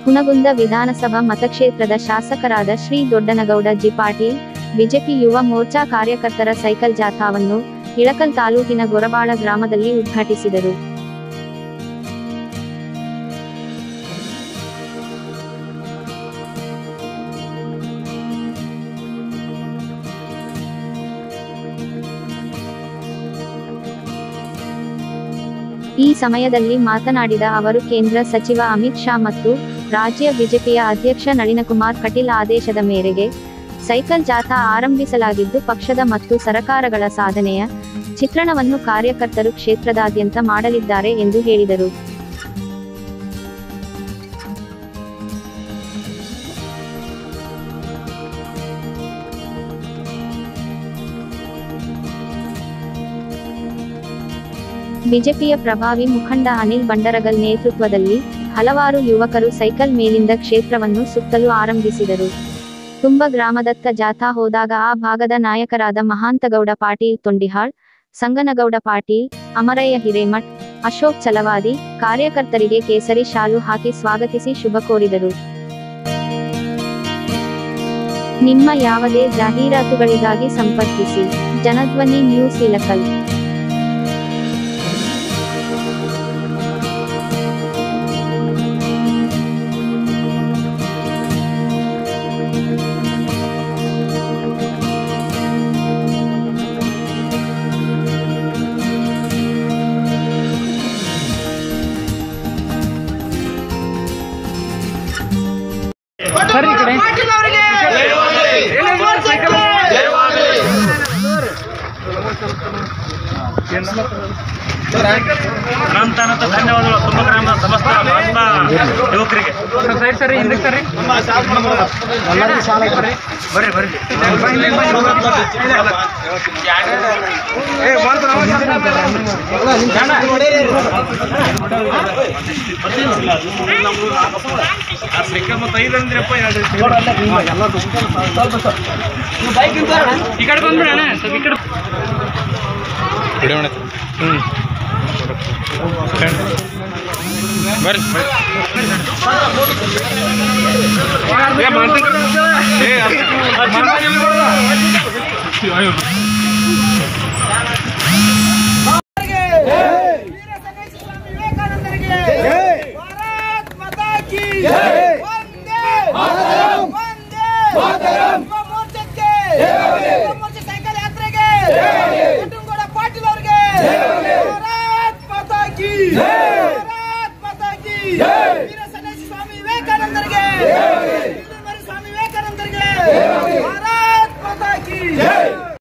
ಹುನಗುಂದ ವಿಧಾನಸಭಾ ಮತಕ್ಷೇತ್ರದ ಶಾಸಕರಾದ ಶ್ರೀ ದೊಡ್ಡನಗೌಡ ಜಿ ಪಾಟೀಲ್ ಬಿಜೆಪಿ ಯುವ ಮೋರ್ಚಾ ಕಾರ್ಯಕರ್ತರ ಸೈಕಲ್ ಜಾಥಾವನ್ನು ಇಳಕಲ್ ತಾಲೂಕಿನ ಗೊರಬಾಳ ಗ್ರಾಮದಲ್ಲಿ ಉದ್ಘಾಟಿಸಿದರು. ಈ ಸಮಯದಲ್ಲಿ ಮಾತನಾಡಿದ ಅವರು ಕೇಂದ್ರ ಸಚಿವ ಅಮಿತ್ ಶಾ ಮತ್ತು ರಾಜ್ಯ ಬಿಜೆಪಿಯ ಅಧ್ಯಕ್ಷ ನಳಿನಕುಮಾರ್ ಕಟೀಲ್ ಆದೇಶದ ಮೇರೆಗೆ ಸೈಕಲ್ ಜಾಥಾ ಆರಂಭಿಸಲಾಗಿದ್ದು, ಪಕ್ಷದ ಮತ್ತು ಸರಕಾರಗಳ ಸಾಧನೆಯ ಚಿತ್ರಣವನ್ನು ಕಾರ್ಯಕರ್ತರು ಕ್ಷೇತ್ರದಾದ್ಯಂತ ಮಾಡಲಿದ್ದಾರೆ ಎಂದು ಹೇಳಿದರು. ಬಿಜೆಪಿಯ ಪ್ರಭಾವಿ ಮುಖಂಡ ಅನಿಲ್ ಬಂಡರಗಲ್ ನೇತೃತ್ವದಲ್ಲಿ ಹಲವಾರು ಯುವಕರು ಸೈಕಲ್ ಮೇಲಿಂದ ಕ್ಷೇತ್ರವನ್ನು ಸುತ್ತಲು ಆರಂಭಿಸಿದರು. ತುಂಬ ಗ್ರಾಮದತ್ತ ಜಾಥಾ ಹೋದಾಗ ಆ ಭಾಗದ ನಾಯಕರಾದ ಮಹಾಂತಗೌಡ ಪಾಟೀಲ್ ತೊಂಡಿಹಾಳ್, ಸಂಗನಗೌಡ ಪಾಟೀಲ್, ಅಮರಯ್ಯ ಹಿರೇಮಠ್, ಅಶೋಕ್ ಚಲವಾದಿ ಕಾರ್ಯಕರ್ತರಿಗೆ ಕೇಸರಿ ಶಾಲು ಹಾಕಿ ಸ್ವಾಗತಿಸಿ ಶುಭ ಕೋರಿದರು. ನಿಮ್ಮ ಯಾವುದೇ ಜಾಹೀರಾತುಗಳಿಗಾಗಿ ಸಂಪರ್ಕಿಸಿ. ಜನಧ್ವನಿ ನ್ಯೂಸ್ ಇಳಕಲ್. ಅನಂತ ಧನ್ಯವಾದಗಳು ತುಂಬ ಗ್ರಾಮದ ಸಮಸ್ತ ಮಹಾತ್ಮ ಯುವಕರಿಗೆ. ಬರ್ರಿ ಬರ್ರಿ ಈ ಕಡೆ ಬಂದ್ಬಿಡೋಣ ಸ್ವಲ್ಪ ಈ ಕಡೆ ಬರ್ರಿ ಸ್ವಾಮಿ ವಿವೇಕಾನಂದರಿಗೆ